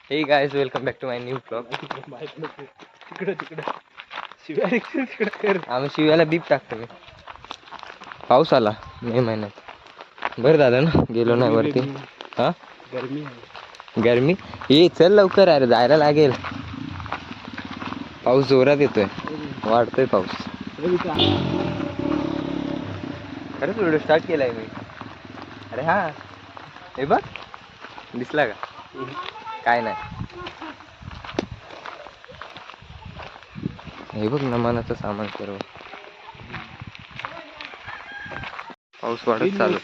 हे guys welcome back to my new blog. आम्ही शिव्याला बीप टाकतो मी. पाऊस आला मे महिन्यात. बरं झालं ना गेलो नाही वरती. हा गरमी ये चल लवकर अरे जायला लागेल. पाऊस जोरात येतोय. वाढतोय पाऊस. खरंच व्हिडिओ स्टार्ट केलाय मी. अरे हा हे बघ दिसला का? काय नाही. हे बघ नमानाचं सामान सर्व. पाऊस वाढत चालू.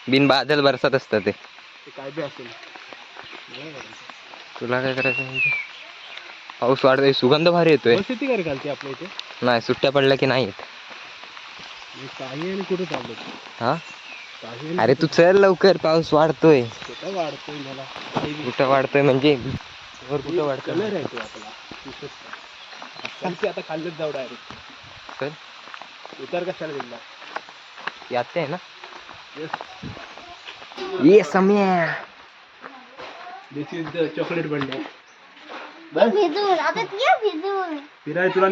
बिन बादल बरसात असतं ते. काय बी असेल. तुला काय करायचं म्हणजे? पाऊस वाढतोय सुगंध भारी येतोय. शेती कर घालते आपल्या इथे. नाही सुट्ट्या पडल्या की नाही येत. काही कुठे चाललो? हा अरे तू चल लवकर पाऊस वाढतोय. कुठं वाढतोय मला? कुठं वाढतोय म्हणजे वर कुठं वाढतोय? कलर आहे तो आपला. आता खाल्लंच जाऊ डायरेक्ट. चल उतार कशाला दिला? याते आहे ना. ये सम्या. दिस इज द चॉकलेट बंडल. भिजून आता ये भिजून फिराय तुला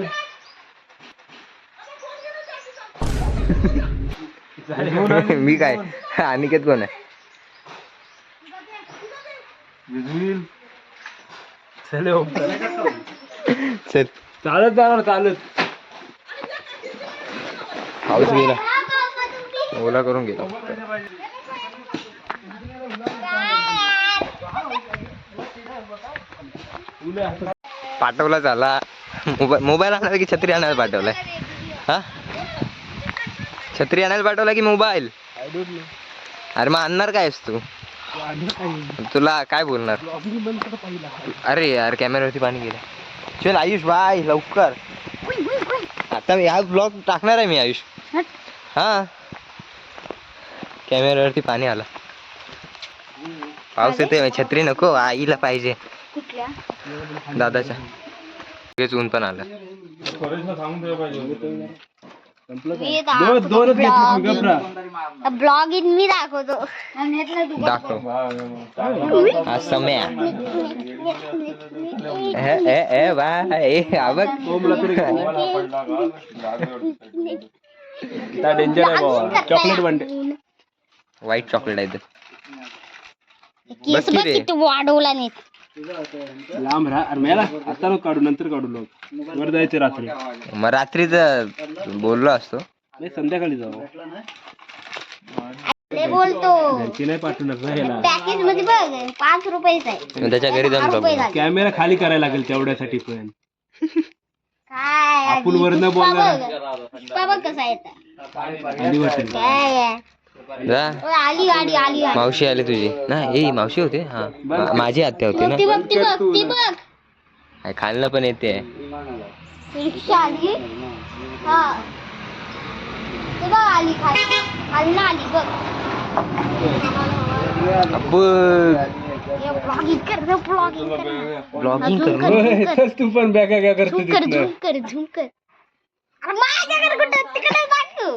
मी काय अनिकेत कोण आहे? चल चल चालत जाणार चालत. पाऊस गेला. ओला करून गेला. पाठवला झाला. मोबाईल आणायला की छत्री आणायला पाठवलाय? हा छत्री आणायला पाठवला की मोबाईल? अरे मग आणणार काय तू? तुला काय बोलणार? अरे यार कॅमेऱ्यावरती पाणी गेलं. चल आयुष बाय लवकर. आता हा ब्लॉग टाकणार आहे मी आयुष. हा कॅमेऱ्यावरती पाणी आला. पाऊस येते छत्री नको आईला पाहिजे. कुठल्या दादाच्या तेच ऊन पण आलं. ब्लॉग इन मी दाखवतो. दाखव हा सम्या. ए बाय बघ डेंजर आहे बाबा. Chocolate bundle. व्हाईट चॉकलेट आहे ते. केस बघ किती वाढवला नाही. लांब राहा. अरे मेला आता नको काढू नंतर काढू. लोक वर जायचे रात्री. मग रात्रीच बोललो असतो. नाही संध्याकाळी जाऊ. बोलतो घरची नाही पाठवणार ना ह्याला. पॅकेज मध्ये बघ 5 रुपयाचा आहे. त्याच्या घरी जाऊन बघ. कॅमेरा खाली करायला लागेल तेवढ्यासाठी पण. काय आपण वरनं बोलणार. पुष्पा बघ कसा येतं. काय जा आली गाडी आली. मावशी आली तुझी. नाही ए मावशी होते. हा माझी आत्या होती ना. ती बघ ती बघ ती बघ. खालनं पण येते. रिक्षा आली. हा ते बघ आली खाली. खालनं आली बघ. ब्लॉगिंग कर. तू पण बॅगा काय करतो? झूम कर झूम कर. अरे माझ्याकडे कुठं तिकडे दाखव.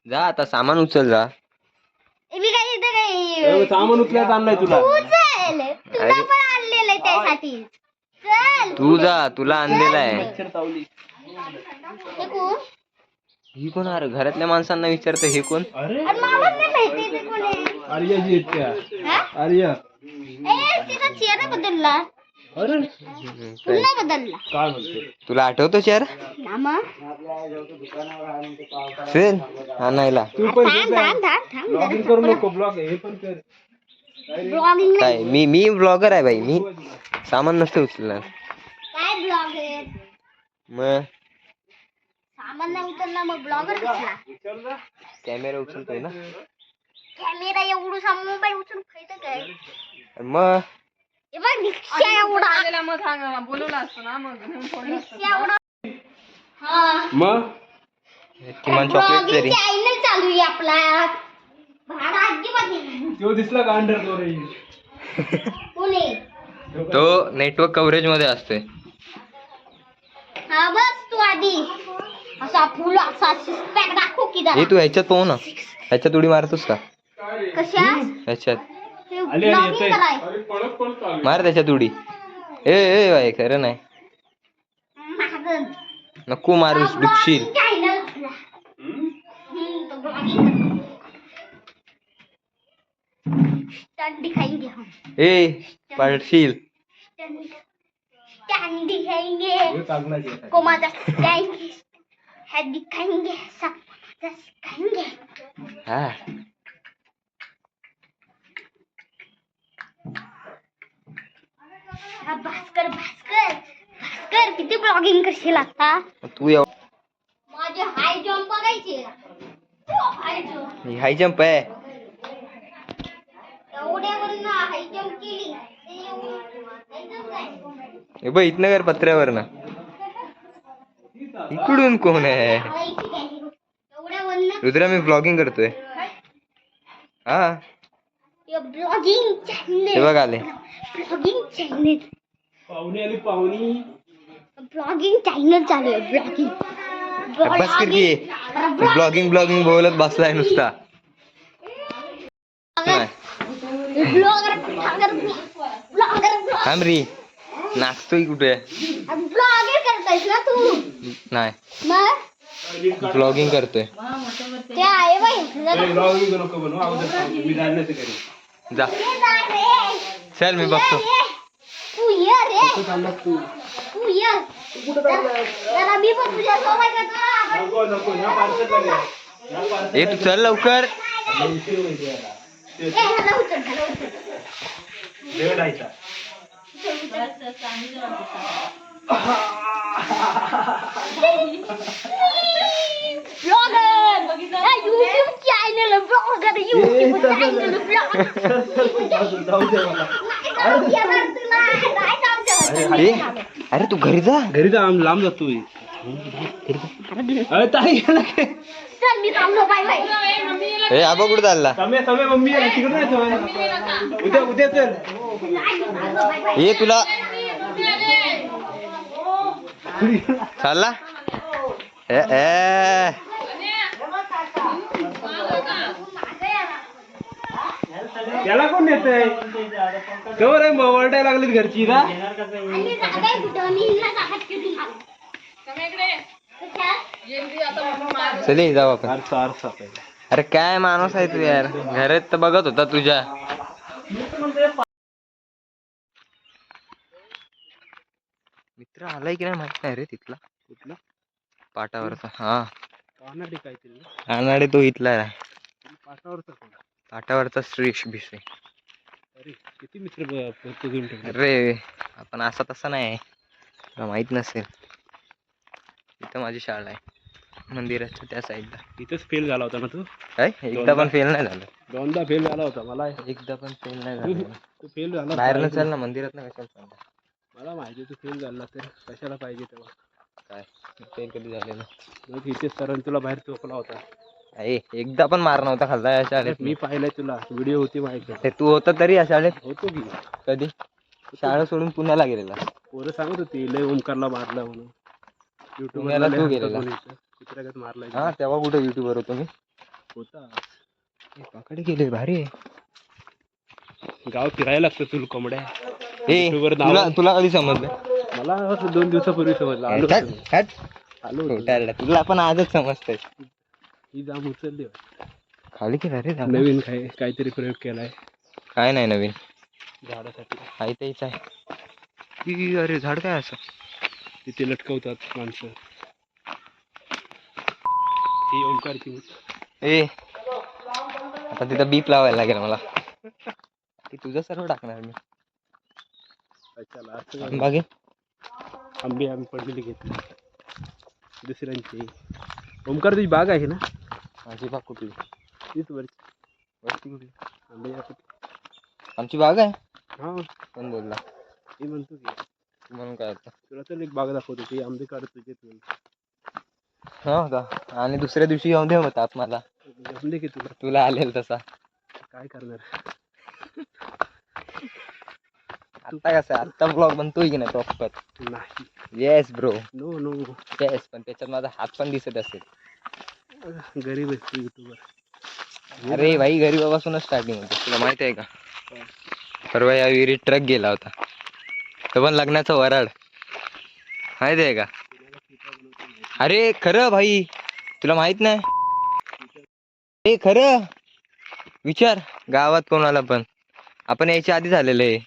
जा आता सामान उचल जा. सामान उचलायचं आणलाय तुला. तुला पण आणलेलं आहे त्यासाठी. चल तू जा तुला आणलेला आहे. हे कोण? ही कोण? अरे घरातल्या माणसांना विचारतं हे कोण? अरे मामाच नाही माहिती ते कोण आहे. आर्याची इच्छा. आर्या तिचा चेहरा बदलला. अरे पुन्हा बदलला. काय म्हणतो? तुला आठवतो चेहरा? ना मग चल आणायला. तू पण थांब ब्लॉगिंग करू नको. ब्लॉग हे पण कर. ब्लॉगिंग काय मी ब्लॉगर आहे बाई. मी सामान नसते उचलणार. काय ब्लॉग आहे? मग सामान नाही उचलला मग ब्लॉगर कसला? कॅमेरा उचलतोय ना. कॅमेरा एवढा मोबाईल उचलून खायचं काय? मग हे बघ रिक्षा एवढा. बोलवलं असतं ना मग रिक्षा एवढा. हा मग किमान चॉकलेट तरी. चॅनल चालू आहे आपला. भाडा अजिबात नाही. तो दिसला का अंडर फ्लोर? कोण आहे? तो नेटवर्क कव्हरेज मध्ये असतोय. हा बस तू आधी असा फुल असा पॅक दाखव की हे तू ह्याच्यात पाहू ना. ह्याच्यात उडी मारतोस का? कशात ह्याच्यात ते आली, आली, vlogging येतोय. कराय मार त्याच्यात उडी. ए बाई खरं नाही, मागं. नको मारूस डुबशील. Vlogging channel तुला. तो vlogging करतो. Stunt दिखाएंगे हम. पडशील. Stunt दिखाएंगे. कोमाचा stunt है दिखाएंगे सब दिखाएंगे. हा भास्कर भास्कर भास्कर किती ब्लॉगिंग करशील आता. तू एव माझे हाय जम्प बघायचे. हाय जम्प हाय जंप आहे. एवढ्यावरून हाय जम्प केली ते एवढं हे बघ इथनं कर पत्र्यावर ना. इकडून कोण आहे? एवढ्यावरून रुद्रा मी ब्लॉगिंग करतोय. हा ब्लॉगिंग चॅनल हे बघ आले. ब्लॉगिंग चॅनल पाहुणी आली पाहुणी. ब्लॉगिंग चॅनल चालू आहे ब्लॉगिंग बस किती ब्लॉगिंग बोलत बसलाय नुसता. ब्लॉगर ब्लॉगर ब्लॉगर थांब रे, नाचतोय कुठे? ब्लॉगर करतोयस ना तू. नाही मग ब्लॉगिंग करतोय. ते आहे बाई ब्लॉगिंग नको बनवू अगोदर मी जाणार ते घरी. जा चल मी बघतो. तू ये रे कुठं चाललास तू? तू ये जरा मी पण तुझ्या सोबत येतो. नको नको ह्या पार्सल लागेल. ए तू चल लवकर. ह्याला उचल ह्याला उचल. देव डायचा. Blogger YouTube channel blogger YouTube channel blogger जाऊ दे मला. अरे तू घरी जा. घरी जा लांब जातोय. अरे ताई गेला काय? मी थांबलो बाय बाय. ए आबा कुठे चालला? समय मम्मी आहे, तिकडे नाही समय. उद्या चल. ये तुला चालला. ए त्याला कोण नेतय? कवर आहे ओरडायला लागलीत घरची का? चल जाऊ आपण. आरसा अरे काय माणूस आहे तू यार. घरात तर बघत होता तुझ्या. मित्र आलाय की नाही माहित नाही रे तिथला. कुठला? पाटावरचा. हा कानाडी काय तरी. कानाडे तो इथला आहे. पाटावरचा कोण? पाटावरचा श्रेष भिसे. अरे किती मित्र घेऊन ठेवले. अरे आपण असा तसा नाही, तुला माहित नसेल. इथं माझी शाळा आहे मंदिराच्या त्या साईडला. इथंच फेल झाला होता ना तू? काय एकदा पण फेल नाही झालं. दोनदा फेल झाला होता. मला एकदा पण फेल नाही झालं. तू फेल झाला बाहेर चल ना, मंदिरात ना कशाला चालला? मला माहिती तू फेल झाला तर कशाला पाहिजे तेव्हा. काय फेल कधी झालेलं? मग इथे सरांनी तुला बाहेर चोकला होता. एकदा पण मार नव्हता खाल्ला या शाळेत. मी पाहिलंय तुला, व्हिडिओ होती माहिती. तू होता तरी या शाळेत? होतो की. कधी? शाळा सोडून पुण्याला गेलेला. पोरं सांगत होती लय ओमकारला मारला म्हणून. पुण्याला तू गेलेला? चित्रगत मारलाय. हा तेव्हा कुठे युट्यूबवर होतो मी. होता. पाकडे गेले भारी आहे. गाव फिरायला लागतं तुला कोंबड्या. तुला कधी समजलं? मला 2 दिवसापूर्वी समजलं. आलो तुला पण आजच समजतंय. ही जाम उचलली खाली केला रे. नवीन काहीतरी प्रयोग केलाय. काय नाही नवीन झाडासाठी. आहे तेच आहे. अरे झाड काय असं तिथे लटकवतात माणसं. ही ओंकारची. आता तिथं बीप लावायला लागेल मला. तुझं सर्व टाकणार मी. बाकी आंबे पडलेली घेतली दुसऱ्यांची. ओंकार तुझी बाग आहे ना? माझी बाग कुठली? तीच वरती कुठली? आंबे. आमची बाग आहे. हा कोण बोलला? मी म्हणतो की तू म्हणून काय आता? तुला तर एक बाग दाखवतो ती आंबे काढत तुझे. हो का? आणि दुसऱ्या दिवशी येऊन दे मग ताप मला. जमले की तुला आलेल तसा. काय करणार? आता कसं आत्ता ब्लॉग बनतोय की नाही प्रॉपर? नाही. Yes bro. No no yes पण त्याच्यात माझा हात पण दिसत असेल. गरीब आहे युट्यूबर. अरे भाई गरीबापासूनच स्टार्टिंग होते, तुला माहित आहे का? परवा या विहिरीत ट्रक गेला होता, तो पण लग्नाचं वराड, माहित आहे का? अरे खरं भाई, तुला माहित नाही? हे खरं विचार गावात कोणाला पण, आपण याच्या आधी झालेलं आहे.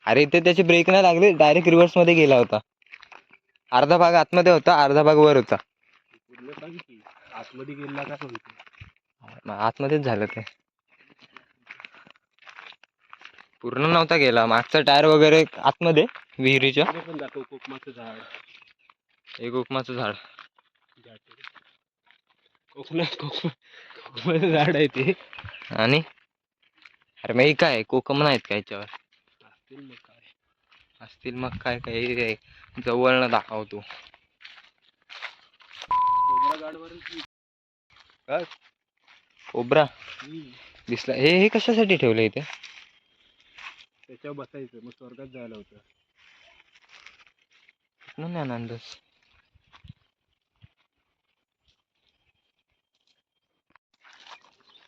अरे ते त्याचे ब्रेक नाही लागले, डायरेक्ट रिव्हर्स मध्ये गेला होता. अर्धा भाग आतमध्ये होता, अर्धा भाग वर होता. पूर्ण सांग की आतमध्ये गेला का सांगतो. मग आतमध्येच झालं ते, पूर्ण नव्हता गेला. मागचा टायर वगैरे आतमध्ये विहिरीच्या. इकडे पण जातो कोकमाचं झाड. एक उपमाचं झाड. कोकमाचं झाड आहे ते. आणि अरे मग हे काय कोकम नाहीत का याच्यावर? असतील मग काय. असतील मग काय, काय जवळ न दाखवतो. कोबरा गाडवर काय कोबरा दिसला? हे कशासाठी ठेवलं इथे? त्याच्यावर बसायचं, मग स्वर्गात जायला होतं. नाही अंदाज.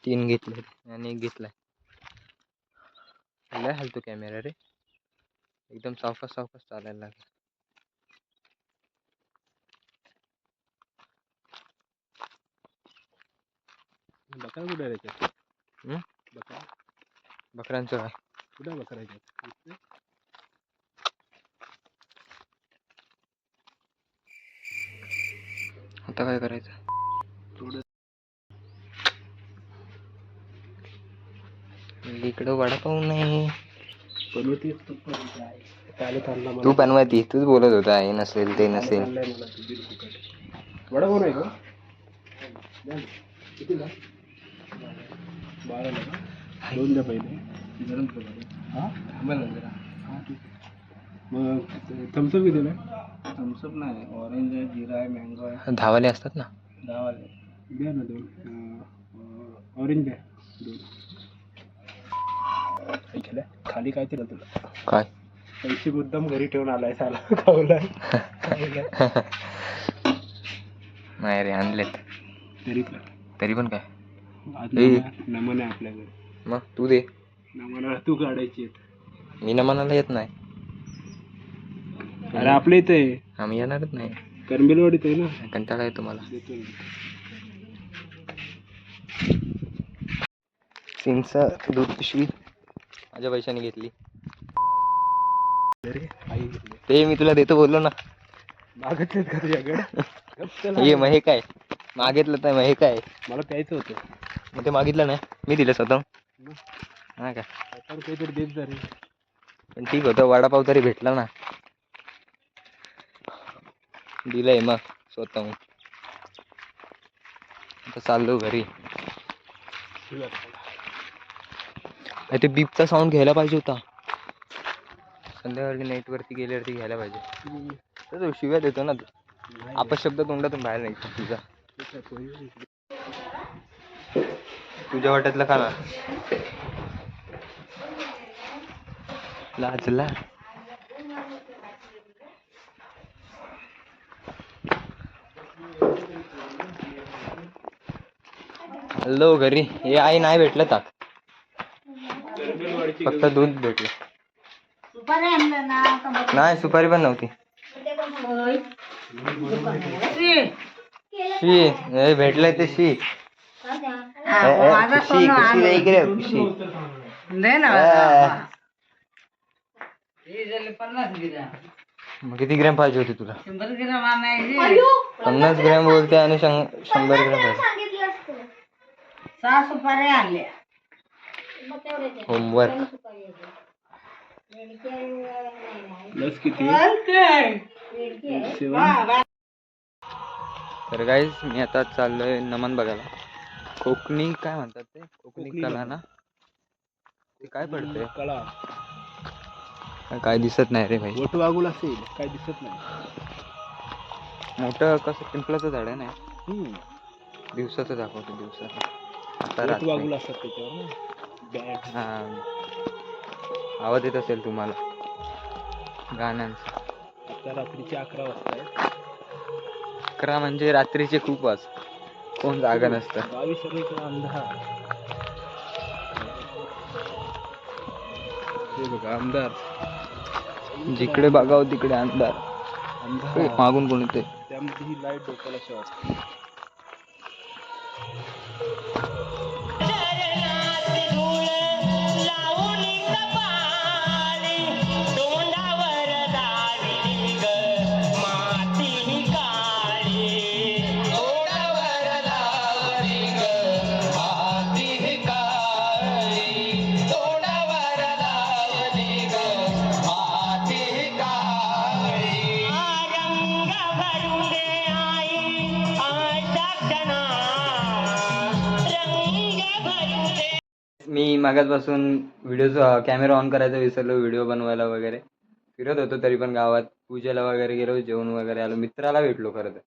तीन घेतले आणि एक घेतलाय. लय हलतो कॅमेरा रे, एकदम सावकाश सावकाश चालायला लागला. बकरा कुठे आहे त्याच्यात? बकरा बकऱ्यांचं काय? कुठे आहे बकरा याच्यात? आता काय करायचं? थोडं इकडं वडापाव नाही. बनवतीस तू पण काय? काल चालला मला. तू बनवती, तूच बोलत होता हे नसेल ते नसेल. चाललंय मला तुझी फुकट. वडापाव नाही का? कितीला? 12 ला का? 2 द्या पहिले. गरम कर. हां थांबा ना जरा. हां ठीक आहे. मग थम्सअप कितीला आहे? थम्सअप नाही, ऑरेंज आहे, जिरा आहे, मँगो आहे. धावाले असतात ना. 10 वाले द्या ना 2. ऑरेंज द्या 2. ऐकलं खाली काय दिलं तुला? काय? पैसे मुद्दाम घरी ठेवून आलाय साला खावलाय. नाही रे आणलेत. तरी पण काय नमन आहे आपल्याकडे. मग तू दे. नमनाला तू काढायची. मी नमनाला येत नाही. अरे आपल्या इथे आहे. आम्ही येणारच नाही. करंबेलवाडीत आहे ना. कंटाळा येतो मला. चिंच दूध पिशवी माझ्या पैशाने घेतली. ते मी तुला देतो बोललो ना. मागितलेत का तुझ्याकडे? ये मग हे काय मागितलं तर मग हे काय? मला प्यायचं होतं. मग ते मागितलं नाही, मी दिलं स्वतः. हा का? काहीतरी देत जा रे. पण ठीक होतं, वडापाव तरी भेटला ना. दिलंय मग स्वतः. आता चाललो घरी. ते बीपचा साऊंड घ्यायला पाहिजे होता. संध्याकाळी नेटवरती गेल्यावरती घ्यायला पाहिजे. तर शिव्या देतो ना तू. अपशब्द तोंडातून बाहेर नाही तुझा. तुझ्या वाट्यातलं खा ना. लाजला. हॅलो घरी हे आई नाही भेटलं ताक, फक्त दूध भेटलं. नाही सुपारी पण नव्हती. शी हे भेटलंय ते शी. खुशी खुशी इकडे खुशी. मग किती ग्रॅम पाहिजे होते तुला? 50 ग्रॅम बोलते आणि 100 ग्रॅम पाहिजे. 6 सुपाऱ्या आणल्या. होमवर्क. प्लस किती? तर गाईज मी आता चाललोय नमन बघायला. कोकणी काय म्हणतात ते? कोकणी कला ना. ते काय पडतंय? कळा काय दिसत नाही रे भाई. वटू वागूल असेल काय दिसत नाही. मोठं कसं पिंपलाचं झाड आहे ना. दिवसाचं दाखवतो दिवसाचं. आता वटू वागूल असतात त्याच्यावर ना. हा आवाज येत असेल तुम्हाला गाण्यांचा. आता रात्रीचे 11 वाजता आहेत. 11 म्हणजे रात्रीचे खूप वाज. कोण जागा नसतं. 22 अंधार. हे बघा आमदार जिकडे बघाव तिकडे अंधार. ए, मागून कोण येते? त्यामध्ये ही लाईट डोक्याला शॉक. मी मागासपासून कॅमेरा ऑन करायचा विसरलो, व्हिडिओ बनवायला वगैरे फिरत होतो. तरी पण गावात पूजेला वगैरे गेलो, जेवण वगैरे आलो. मित्राला भेटलो खरं तर.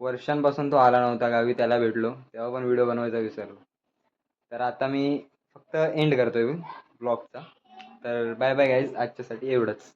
वर्षांपासून तो आला नव्हता गावी, त्याला भेटलो तेव्हा पण व्हिडिओ बनवायचा विसरलो. तर आता मी फक्त एंड करतोय ब्लॉगचा. तर बाय बाय गाईज, आजच्यासाठी एवढंच.